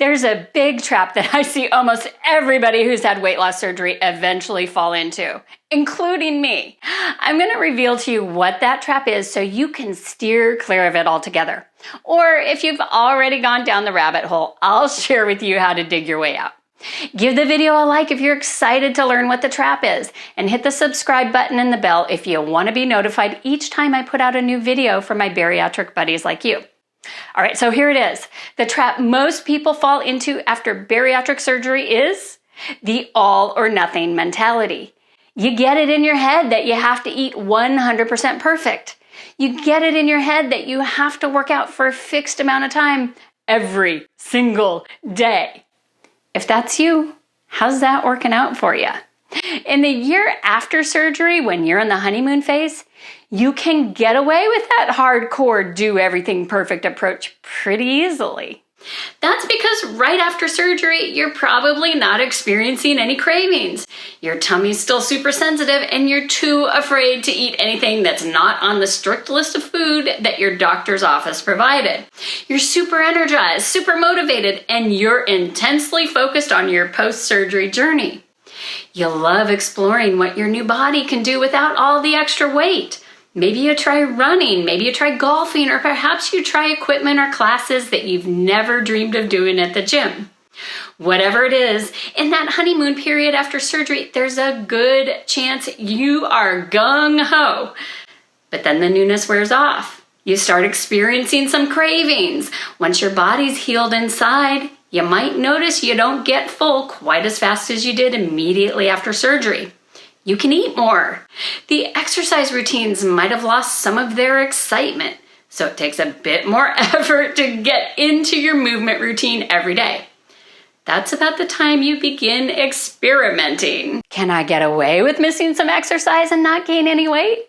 There's a big trap that I see almost everybody who's had weight loss surgery eventually fall into, including me. I'm going to reveal to you what that trap is so you can steer clear of it altogether. Or if you've already gone down the rabbit hole, I'll share with you how to dig your way out. Give the video a like if you're excited to learn what the trap is, and hit the subscribe button and the bell if you want to be notified each time I put out a new video for my bariatric buddies like you. All right, so here it is. The trap most people fall into after bariatric surgery is the all or nothing mentality. You get it in your head that you have to eat 100% perfect. You get it in your head that you have to work out for a fixed amount of time every single day. If that's you, how's that working out for you? In the year after surgery, when you're in the honeymoon phase, you can get away with that hardcore do everything perfect approach pretty easily. That's because right after surgery, you're probably not experiencing any cravings. Your tummy's still super sensitive and you're too afraid to eat anything that's not on the strict list of food that your doctor's office provided. You're super energized, super motivated, and you're intensely focused on your post-surgery journey. You love exploring what your new body can do without all the extra weight. Maybe you try running, maybe you try golfing, or perhaps you try equipment or classes that you've never dreamed of doing at the gym. Whatever it is, in that honeymoon period after surgery, there's a good chance you are gung-ho. But then the newness wears off. You start experiencing some cravings. Once your body's healed inside, you might notice you don't get full quite as fast as you did immediately after surgery. You can eat more. The exercise routines might have lost some of their excitement, so it takes a bit more effort to get into your movement routine every day. That's about the time you begin experimenting. Can I get away with missing some exercise and not gain any weight?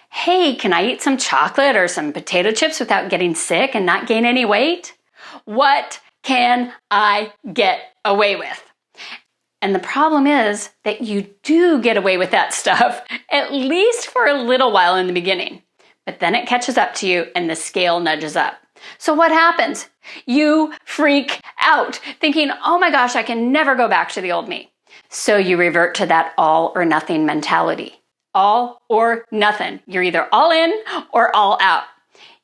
Hey, can I eat some chocolate or some potato chips without getting sick and not gain any weight? What can I get away with? And the problem is that you do get away with that stuff, at least for a little while in the beginning. But then it catches up to you and the scale nudges up. So what happens? You freak out, thinking, oh my gosh, I can never go back to the old me. So you revert to that all or nothing mentality. All or nothing. You're either all in or all out.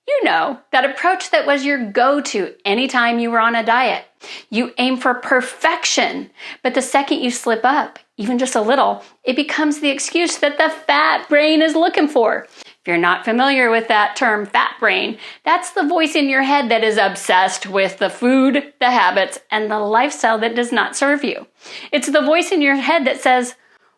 You know, that approach that was your go-to anytime you were on a diet. You aim for perfection, but the second you slip up, even just a little, it becomes the excuse that the fat brain is looking for. If you're not familiar with that term, fat brain, that's the voice in your head that is obsessed with the food, the habits, and the lifestyle that does not serve you. It's the voice in your head that says,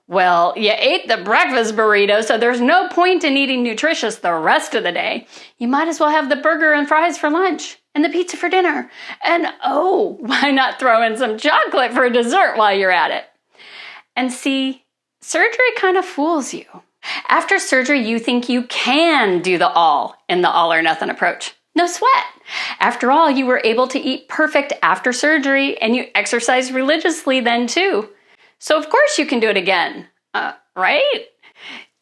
well, you ate the breakfast burrito, so there's no point in eating nutritious the rest of the day. You might as well have the burger and fries for lunch and the pizza for dinner. And oh, why not throw in some chocolate for dessert while you're at it? And see, surgery kind of fools you. After surgery, you think you can do the all in the all or nothing approach. No sweat. After all, you were able to eat perfect after surgery and you exercised religiously then too. So of course you can do it again, right?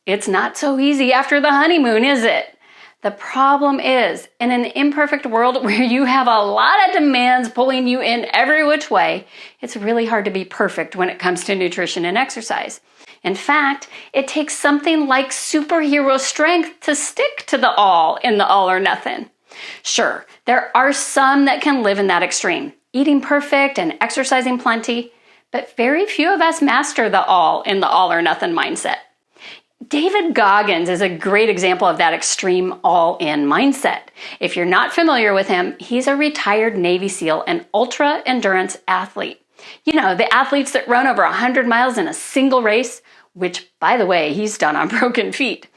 It's not so easy after the honeymoon, is it? The problem is, in an imperfect world where you have a lot of demands pulling you in every which way, it's really hard to be perfect when it comes to nutrition and exercise. In fact, it takes something like superhero strength to stick to the all in the all or nothing. Sure, there are some that can live in that extreme, eating perfect and exercising plenty, but very few of us master the all in the all or nothing mindset. David Goggins is a great example of that extreme all-in mindset. If you're not familiar with him, he's a retired Navy SEAL and ultra-endurance athlete. You know, the athletes that run over 100 miles in a single race, which, by the way, he's done on broken feet.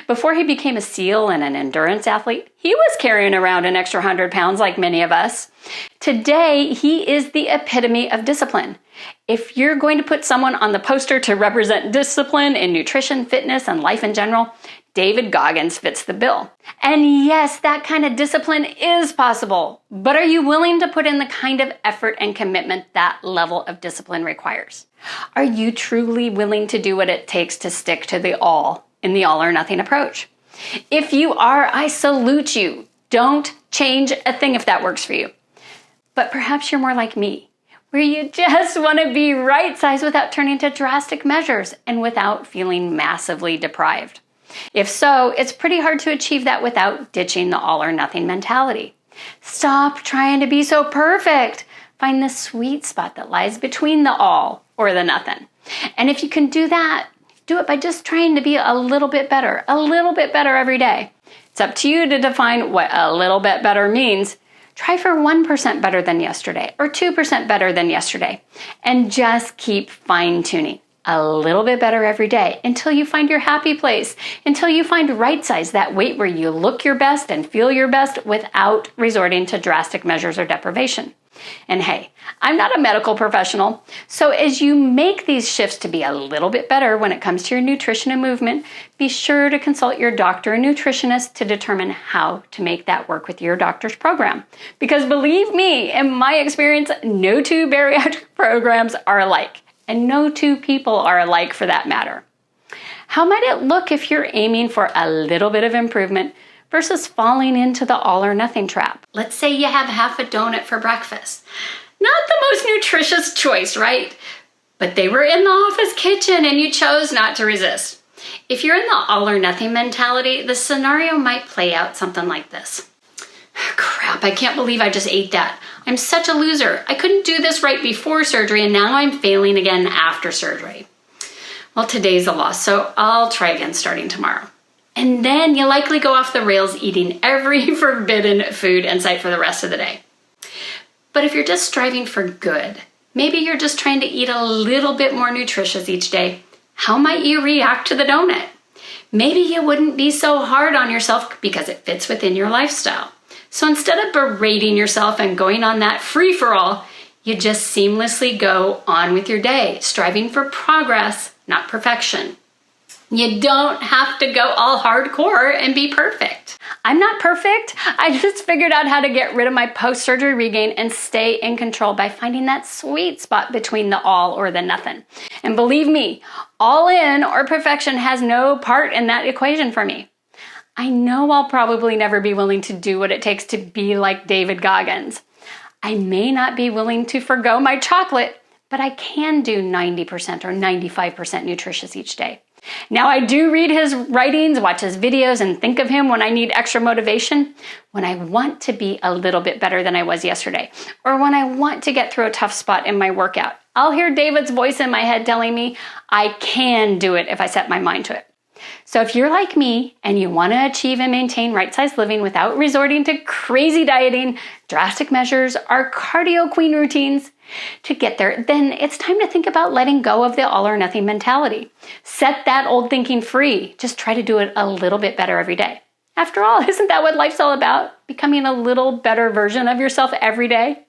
Before he became a SEAL and an endurance athlete, he was carrying around an extra 100 pounds like many of us. Today, he is the epitome of discipline. If you're going to put someone on the poster to represent discipline in nutrition, fitness, and life in general, David Goggins fits the bill. And yes, that kind of discipline is possible, but are you willing to put in the kind of effort and commitment that level of discipline requires? Are you truly willing to do what it takes to stick to the all in the all or nothing approach? If you are, I salute you. Don't change a thing if that works for you. But perhaps you're more like me, where you just want to be right size without turning to drastic measures and without feeling massively deprived. If so, it's pretty hard to achieve that without ditching the all or nothing mentality. Stop trying to be so perfect. Find the sweet spot that lies between the all or the nothing. And if you can do that, do it by just trying to be a little bit better every day. It's up to you to define what a little bit better means. Try for 1% better than yesterday or 2% better than yesterday, and just keep fine-tuning a little bit better every day until you find your happy place, until you find right size, that weight where you look your best and feel your best without resorting to drastic measures or deprivation. And hey, I'm not a medical professional, so as you make these shifts to be a little bit better when it comes to your nutrition and movement, be sure to consult your doctor and nutritionist to determine how to make that work with your doctor's program. Because believe me, in my experience, no two bariatric programs are alike, and no two people are alike for that matter. How might it look if you're aiming for a little bit of improvement versus falling into the all or nothing trap? Let's say you have half a donut for breakfast. Not the most nutritious choice, right? But they were in the office kitchen and you chose not to resist. If you're in the all or nothing mentality, the scenario might play out something like this. Crap, I can't believe I just ate that. I'm such a loser. I couldn't do this right before surgery and now I'm failing again after surgery. Well, today's a loss, so I'll try again starting tomorrow. And then you likely go off the rails eating every forbidden food in sight for the rest of the day. But if you're just striving for good, maybe you're just trying to eat a little bit more nutritious each day, how might you react to the donut? Maybe you wouldn't be so hard on yourself because it fits within your lifestyle. So instead of berating yourself and going on that free-for-all, you just seamlessly go on with your day, striving for progress, not perfection. You don't have to go all hardcore and be perfect. I'm not perfect. I just figured out how to get rid of my post-surgery regain and stay in control by finding that sweet spot between the all or the nothing. And believe me, all in or perfection has no part in that equation for me. I know I'll probably never be willing to do what it takes to be like David Goggins. I may not be willing to forgo my chocolate, but I can do 90% or 95% nutritious each day. Now, I do read his writings, watch his videos, and think of him when I need extra motivation, when I want to be a little bit better than I was yesterday, or when I want to get through a tough spot in my workout. I'll hear David's voice in my head telling me I can do it if I set my mind to it. So if you're like me and you want to achieve and maintain right-sized living without resorting to crazy dieting, drastic measures, or cardio queen routines to get there, then it's time to think about letting go of the all or nothing mentality. Set that old thinking free. Just try to do it a little bit better every day. After all, isn't that what life's all about? Becoming a little better version of yourself every day?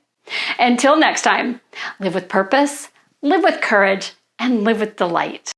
Until next time, live with purpose, live with courage, and live with delight.